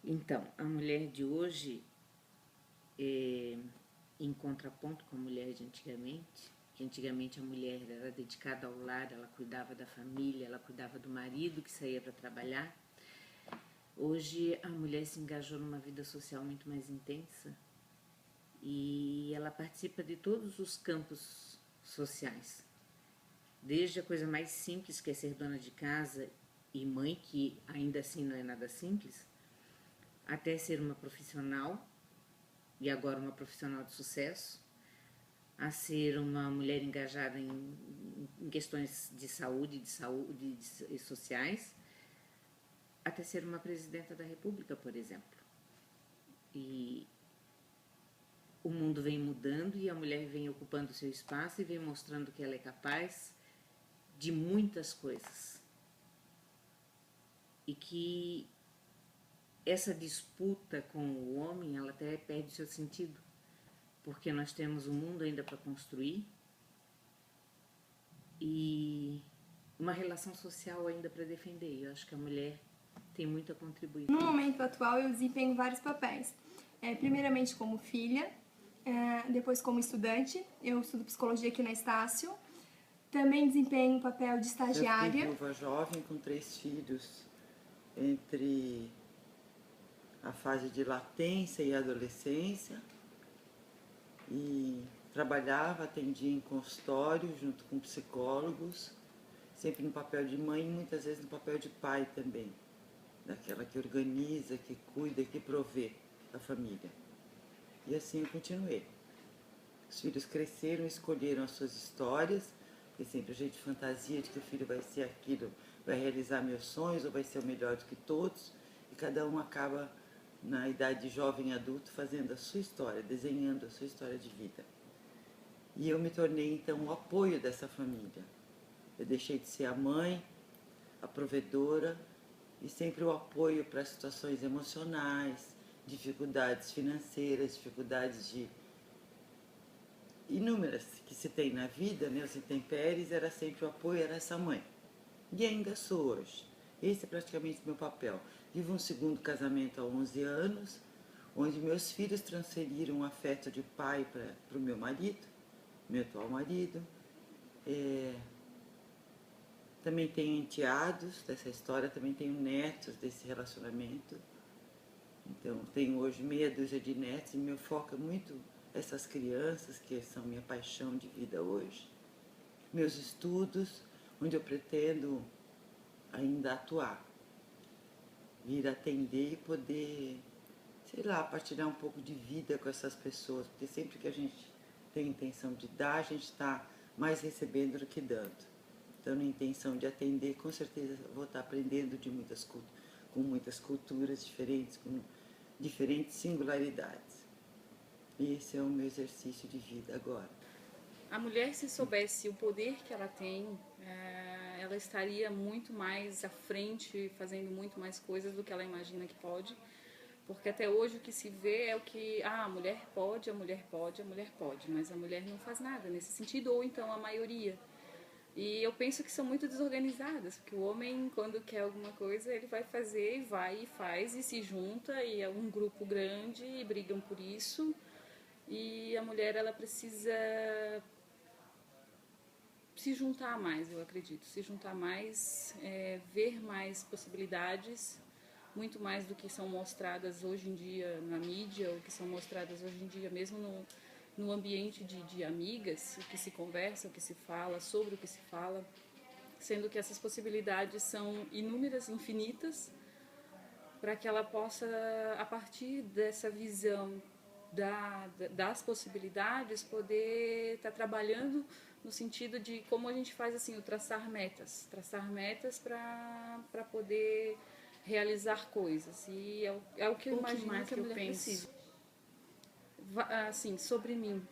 Então, a mulher de hoje, em contraponto com a mulher de antigamente, que antigamente a mulher era dedicada ao lar, ela cuidava da família, ela cuidava do marido que saía para trabalhar. Hoje a mulher se engajou numa vida social muito mais intensa e ela participa de todos os campos sociais. Desde a coisa mais simples, que é ser dona de casa e mãe, que ainda assim não é nada simples, até ser uma profissional, e agora uma profissional de sucesso, a ser uma mulher engajada em questões de saúde sociais, até ser uma presidenta da República, por exemplo. E o mundo vem mudando e a mulher vem ocupando o seu espaço e vem mostrando que ela é capaz de muitas coisas. E que essa disputa com o homem, ela até perde seu sentido, porque nós temos um mundo ainda para construir e uma relação social ainda para defender. Eu acho que a mulher tem muito a contribuir. No momento atual, eu desempenho vários papéis. Primeiramente como filha, depois como estudante. Eu estudo psicologia aqui na Estácio. Também desempenho o papel de estagiária. Eu fui viúva jovem com 3 filhos, entre a fase de latência e adolescência, e trabalhava, atendia em consultório junto com psicólogos, sempre no papel de mãe e muitas vezes no papel de pai também, daquela que organiza, que cuida, que provê a família. E assim eu continuei. Os filhos cresceram, escolheram as suas histórias, porque sempre a gente fantasia de que o filho vai ser aquilo, vai realizar meus sonhos ou vai ser o melhor do que todos, e cada um acaba, na idade jovem e adulto, fazendo a sua história, desenhando a sua história de vida. E eu me tornei, então, o apoio dessa família. Eu deixei de ser a mãe, a provedora, e sempre o apoio para situações emocionais, dificuldades financeiras, dificuldades de inúmeras que se tem na vida, né? Os intempéries, era sempre o apoio, era essa mãe. E ainda sou hoje. Esse é praticamente o meu papel. Vivo um segundo casamento há 11 anos, onde meus filhos transferiram o afeto de pai para o meu marido, meu atual marido. Também tenho enteados dessa história, também tenho netos desse relacionamento. Então, tenho hoje meia dúzia de netos e meu foco é muito essas crianças, que são minha paixão de vida hoje. Meus estudos, onde eu pretendo ainda atuar. Vir atender e poder, sei lá, partilhar um pouco de vida com essas pessoas, porque sempre que a gente tem a intenção de dar, a gente está mais recebendo do que dando. Então, na intenção de atender, com certeza vou estar aprendendo com muitas culturas diferentes, com diferentes singularidades. E esse é o meu exercício de vida agora. A mulher, se soubesse o poder que ela tem, ela estaria muito mais à frente, fazendo muito mais coisas do que ela imagina que pode. Porque até hoje o que se vê é o que a mulher pode, a mulher pode, a mulher pode, mas a mulher não faz nada nesse sentido, ou então a maioria. E eu penso que são muito desorganizadas, porque o homem, quando quer alguma coisa, ele vai fazer, e vai e faz, e se junta, e é um grupo grande, e brigam por isso. E a mulher, ela precisa se juntar mais, eu acredito, se juntar mais, ver mais possibilidades, muito mais do que são mostradas hoje em dia na mídia, ou que são mostradas hoje em dia mesmo no ambiente de amigas, o que se conversa, o que se fala, sobre o que se fala, sendo que essas possibilidades são inúmeras, infinitas, para que ela possa, a partir dessa visão das possibilidades, poder estar trabalhando no sentido de como a gente faz assim, o traçar metas para poder realizar coisas. E é o que eu imagino que a mulher precisa. Assim, sobre mim,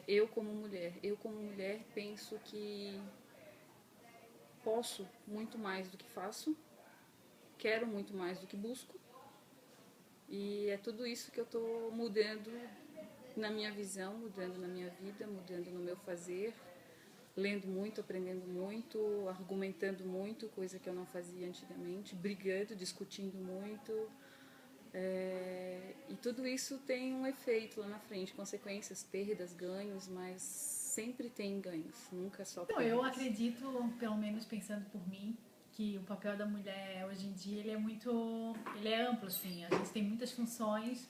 eu como mulher penso que posso muito mais do que faço, quero muito mais do que busco, e é tudo isso que eu estou mudando na minha visão, mudando na minha vida, mudando no meu fazer, lendo muito, aprendendo muito, argumentando muito, coisa que eu não fazia antigamente, brigando, discutindo muito. E tudo isso tem um efeito lá na frente, consequências, perdas, ganhos, mas sempre tem ganhos, nunca só perdas. Eu acredito, pelo menos pensando por mim, que o papel da mulher hoje em dia ele é amplo, assim. A gente tem muitas funções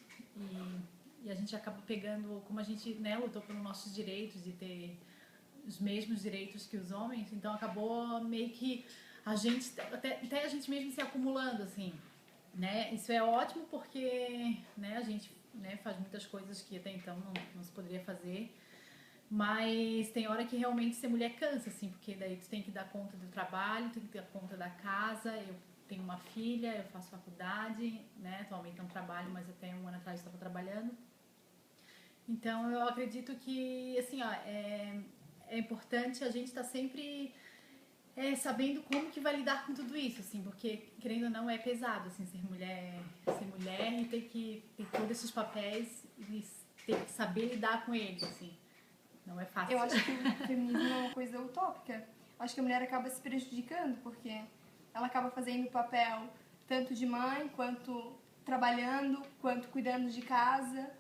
e a gente acaba pegando, como a gente, né, lutou pelos nossos direitos de ter os mesmos direitos que os homens, então acabou meio que a gente, até a gente mesmo se acumulando, assim, né? Isso é ótimo porque, né, a gente, né, faz muitas coisas que até então não se poderia fazer, mas tem hora que realmente ser mulher cansa, assim, porque daí tu tem que dar conta do trabalho, tem que dar conta da casa. Eu tenho uma filha, eu faço faculdade, né? Atualmente não trabalho, mas até um ano atrás estava trabalhando. Então eu acredito que, assim, ó, é importante a gente estar sempre sabendo como que vai lidar com tudo isso, assim, porque querendo ou não é pesado, assim, ser mulher e ter que ter todos esses papéis e ter que saber lidar com eles, assim. Não é fácil. Eu acho que o feminismo é uma coisa utópica. Acho que a mulher acaba se prejudicando, porque ela acaba fazendo o papel tanto de mãe, quanto trabalhando, quanto cuidando de casa,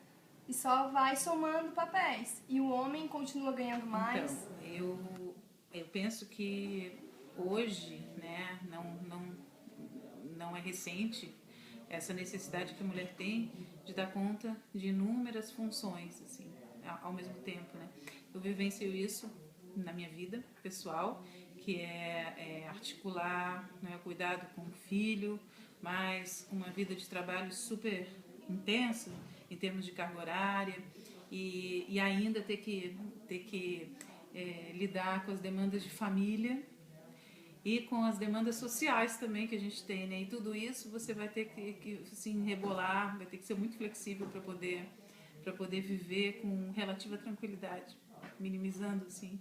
e só vai somando papéis. E o homem continua ganhando mais. Então, eu penso que hoje, né, não é recente essa necessidade que a mulher tem de dar conta de inúmeras funções, assim, ao mesmo tempo, né? Eu vivencio isso na minha vida pessoal, que é articular, né, cuidado com o filho, mas uma vida de trabalho super intensa em termos de carga horária e ainda ter que lidar com as demandas de família e com as demandas sociais também que a gente tem, né? E tudo isso você vai ter que se rebolar, vai ter que ser muito flexível para poder viver com relativa tranquilidade, minimizando assim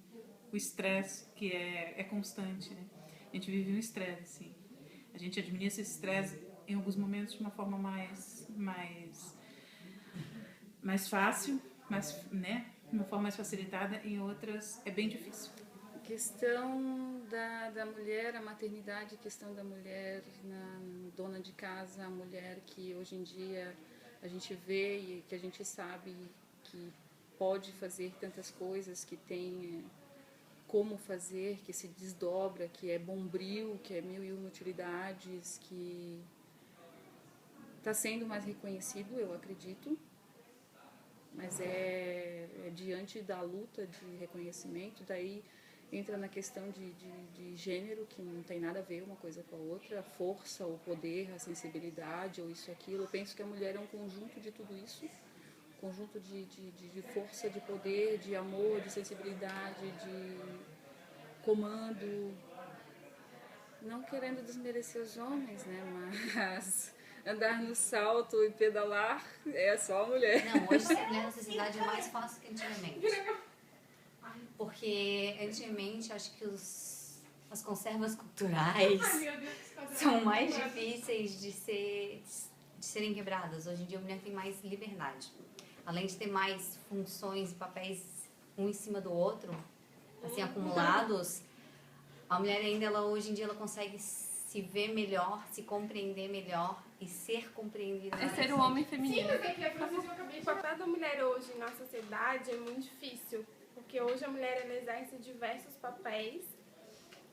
o estresse que é constante, né? A gente vive um estresse, assim. A gente administra esse estresse em alguns momentos de uma forma mais fácil, né? De uma forma mais facilitada, em outras é bem difícil. A questão da mulher, a maternidade, a questão da mulher dona de casa, a mulher que hoje em dia a gente vê e que a gente sabe que pode fazer tantas coisas, que tem como fazer, que se desdobra, que é bombril, que é mil e uma utilidades, que está sendo mais reconhecido, eu acredito, mas é diante da luta de reconhecimento, daí entra na questão de gênero, que não tem nada a ver uma coisa com a outra, a força, o poder, a sensibilidade, ou isso, aquilo. Eu penso que a mulher é um conjunto de tudo isso, um conjunto de força, de poder, de amor, de sensibilidade, de comando. Não querendo desmerecer os homens, né, mas andar no salto e pedalar é só a mulher. Não, hoje ser mulher na sociedade é mais fácil que antigamente. Porque antigamente acho que as conservas culturais são mais difíceis de serem quebradas. Hoje em dia a mulher tem mais liberdade. Além de ter mais funções e papéis um em cima do outro, assim, acumulados, a mulher ainda, hoje em dia, ela consegue se ver melhor, se compreender melhor e ser compreendida. É ser o homem feminino. O papel da mulher hoje na sociedade é muito difícil, porque hoje a mulher ela exerce diversos papéis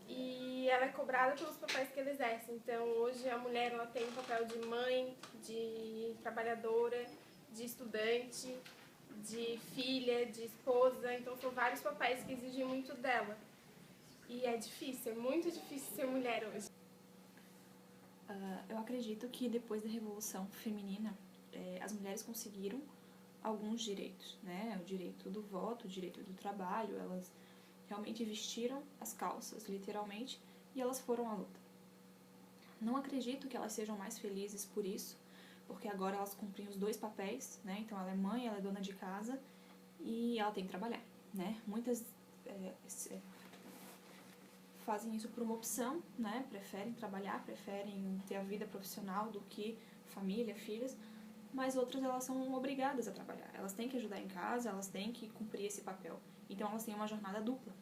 e ela é cobrada pelos papéis que ela exerce. Então hoje a mulher ela tem o papel de mãe, de trabalhadora, de estudante, de filha, de esposa. Então são vários papéis que exigem muito dela. E é difícil, é muito difícil ser mulher hoje. Eu acredito que depois da Revolução Feminina, as mulheres conseguiram alguns direitos, né? O direito do voto, o direito do trabalho, elas realmente vestiram as calças, literalmente, e elas foram à luta. Não acredito que elas sejam mais felizes por isso, porque agora elas cumprem os dois papéis, né? Então ela é mãe, ela é dona de casa e ela tem que trabalhar, né? Muitas fazem isso por uma opção, né? Preferem trabalhar, preferem ter a vida profissional do que família, filhos, mas outras elas são obrigadas a trabalhar. Elas têm que ajudar em casa, elas têm que cumprir esse papel. Então elas têm uma jornada dupla.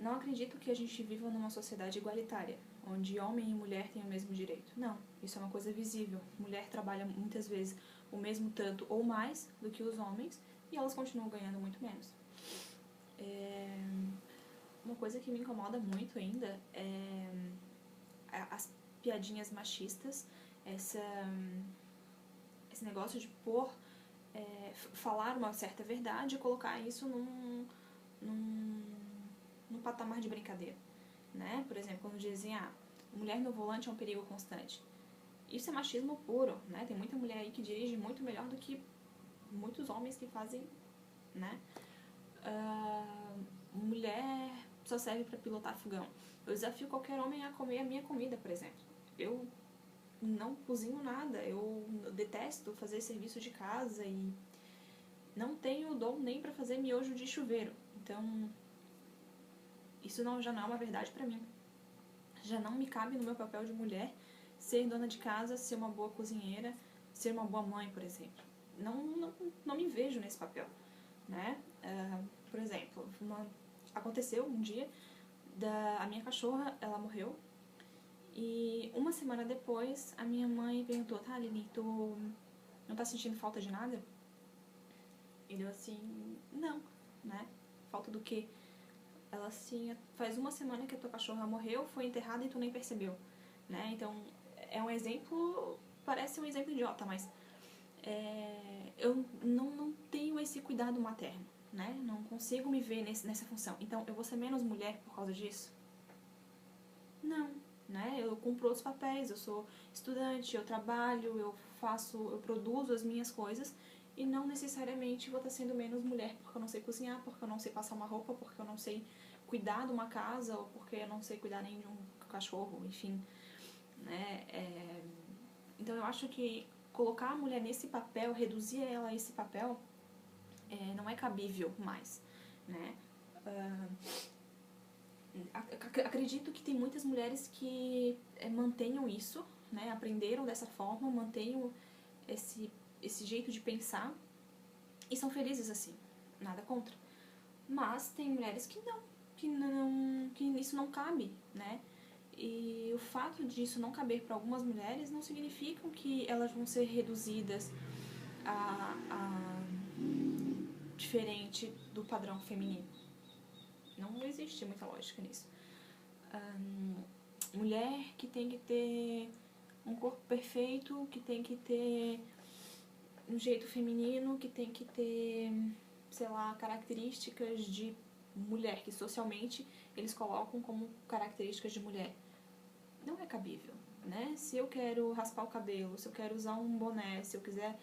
Não acredito que a gente viva numa sociedade igualitária, onde homem e mulher têm o mesmo direito. Não, isso é uma coisa visível. Mulher trabalha muitas vezes o mesmo tanto ou mais do que os homens e elas continuam ganhando muito menos. Uma coisa que me incomoda muito ainda é as piadinhas machistas, esse negócio de falar uma certa verdade e colocar isso num patamar de brincadeira, né? Por exemplo, quando dizem, mulher no volante é um perigo constante. Isso é machismo puro, né? Tem muita mulher aí que dirige muito melhor do que muitos homens que fazem, né? Mulher só serve para pilotar fogão. Eu desafio qualquer homem a comer a minha comida, por exemplo. Eu não cozinho nada, eu detesto fazer serviço de casa e não tenho dom nem para fazer miojo de chuveiro. Então, isso já não é uma verdade para mim. Já não me cabe no meu papel de mulher ser dona de casa, ser uma boa cozinheira, ser uma boa mãe, por exemplo. Não me vejo nesse papel, né? Por exemplo, aconteceu um dia, a minha cachorra, ela morreu, e uma semana depois, a minha mãe perguntou, Lili, tu não tá sentindo falta de nada? E deu assim, não, né? Falta do quê? Ela assim, faz uma semana que a tua cachorra morreu, foi enterrada e tu nem percebeu, né? Então, é um exemplo, parece um exemplo idiota, mas eu não tenho esse cuidado materno, né? Não consigo me ver nessa função. Então, eu vou ser menos mulher por causa disso? Não, né? Eu cumpro outros papéis, eu sou estudante, eu trabalho, eu produzo as minhas coisas e não necessariamente vou estar sendo menos mulher porque eu não sei cozinhar, porque eu não sei passar uma roupa, porque eu não sei cuidar de uma casa ou porque eu não sei cuidar nem de um cachorro, enfim, né? Então, eu acho que colocar a mulher nesse papel, reduzir ela a esse papel, não é cabível mais, né? Acredito que tem muitas mulheres que mantenham isso, né? Aprenderam dessa forma, mantenham esse jeito de pensar e são felizes assim, nada contra. Mas tem mulheres que isso não cabe, né? E o fato disso não caber para algumas mulheres não significa que elas vão ser reduzidas a diferente do padrão feminino. Não existe muita lógica nisso. Mulher que tem que ter um corpo perfeito, que tem que ter um jeito feminino, que tem que ter, sei lá, características de mulher, que socialmente eles colocam como características de mulher. Não é cabível, né? Se eu quero raspar o cabelo, se eu quero usar um boné, se eu quiser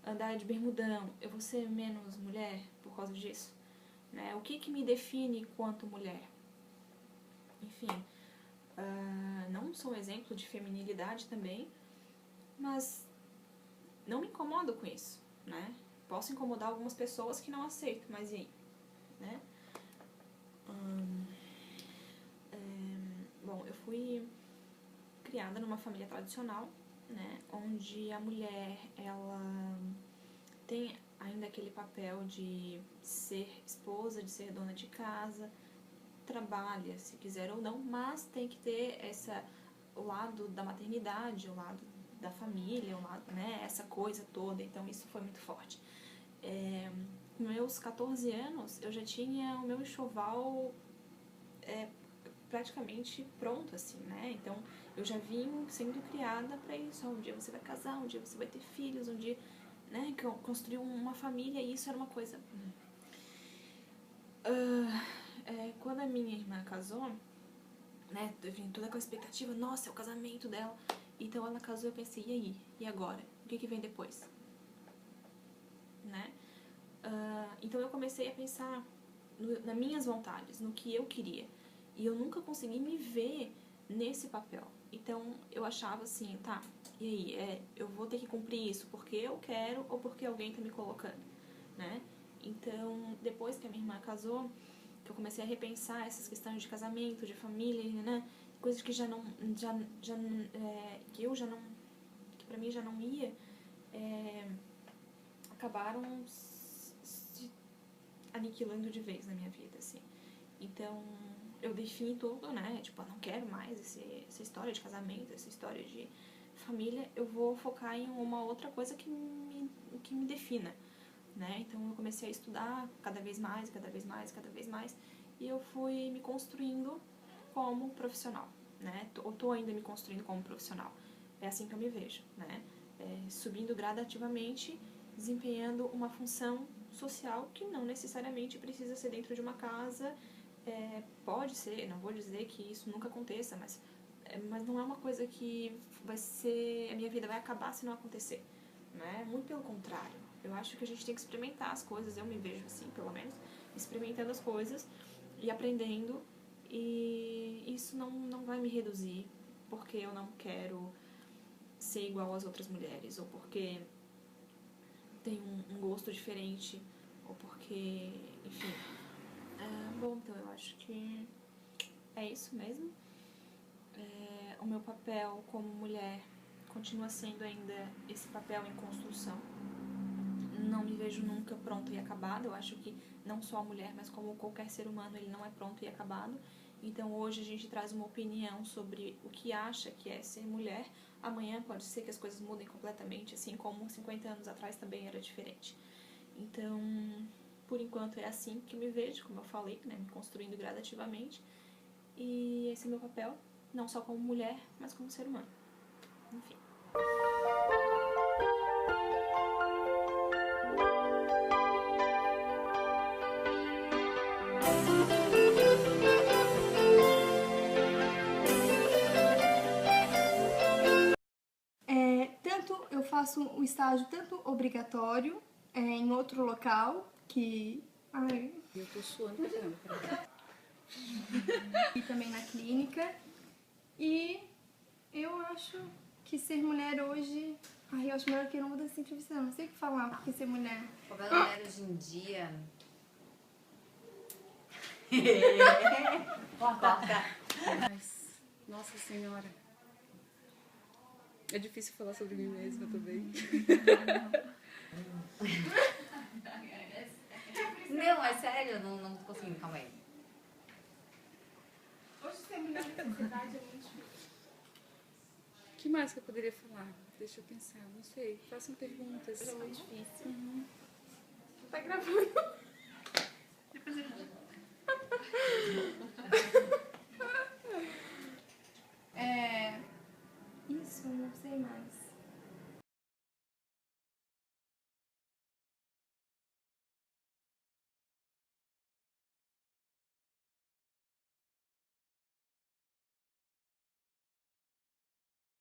andar de bermudão, eu vou ser menos mulher por causa disso? Né? O que me define quanto mulher? Enfim, não sou um exemplo de feminilidade também, mas não me incomodo com isso, né? Posso incomodar algumas pessoas que não aceitam, mas e aí? Né? Bom, eu fui criada numa família tradicional, né? Onde a mulher, ela tem ainda aquele papel de ser esposa, de ser dona de casa, trabalha se quiser ou não, mas tem que ter o lado da maternidade, o lado da família, o lado, né, essa coisa toda. Então isso foi muito forte. Com meus 14 anos, eu já tinha o meu enxoval praticamente pronto, assim, né? Então eu já vim sendo criada para isso. Um dia você vai casar, um dia você vai ter filhos, um dia, né, construir uma família, e isso era uma coisa. Quando a minha irmã casou, né, eu vim toda com a expectativa, nossa, é o casamento dela. Então ela casou, eu pensei, e aí? E agora? O que vem depois? Né? Então eu comecei a pensar nas minhas vontades, no que eu queria. E eu nunca consegui me ver nesse papel. Então eu achava assim, tá, e aí? Eu vou ter que cumprir isso porque eu quero ou porque alguém tá me colocando, né? Então, depois que a minha irmã casou, que eu comecei a repensar essas questões de casamento, de família, né? Coisas que que eu já pra mim já não ia, acabaram se aniquilando de vez na minha vida, assim. Então, eu defini tudo, né? Tipo, eu não quero mais essa história de casamento, essa história de família. Eu vou focar em uma outra coisa que me defina, né? Então, eu comecei a estudar cada vez mais, cada vez mais, cada vez mais. E eu fui me construindo como profissional, né? Eu tô ainda me construindo como profissional. É assim que eu me vejo, né? Subindo gradativamente, desempenhando uma função social que não necessariamente precisa ser dentro de uma casa. Pode ser, não vou dizer que isso nunca aconteça, mas não é uma coisa que vai ser, a minha vida vai acabar se não acontecer, né? Muito pelo contrário. Eu acho que a gente tem que experimentar as coisas, eu me vejo assim, pelo menos, experimentando as coisas e aprendendo, e isso não vai me reduzir porque eu não quero ser igual às outras mulheres, ou porque tenho um gosto diferente, ou porque, enfim. Bom, então eu acho que é isso mesmo. O meu papel como mulher continua sendo ainda esse papel em construção. Não me vejo nunca pronta e acabada. Eu acho que não só a mulher, mas como qualquer ser humano, ele não é pronto e acabado. Então hoje a gente traz uma opinião sobre o que acha que é ser mulher. Amanhã pode ser que as coisas mudem completamente, assim como 50 anos atrás também era diferente. Então, por enquanto é assim que eu me vejo, como eu falei, né, me construindo gradativamente. E esse é o meu papel, não só como mulher, mas como ser humano. Enfim. Eu faço o estágio tanto obrigatório em outro local, que... Ai, Eu tô suando pra caramba. e também na clínica. E eu acho que ser mulher hoje... Ai, eu acho melhor que eu não vou dar essa entrevista, não sei o que falar, porque ser mulher... O papel da mulher hoje em dia... Corta. Mas, nossa senhora. É difícil falar sobre mim mesma também. Não, é sério, não tô conseguindo, calma aí. Hoje ser mulher na sociedade é muito difícil. O que mais que eu poderia falar? Deixa eu pensar, não sei. Façam perguntas. É muito difícil. Uhum. Tá gravando?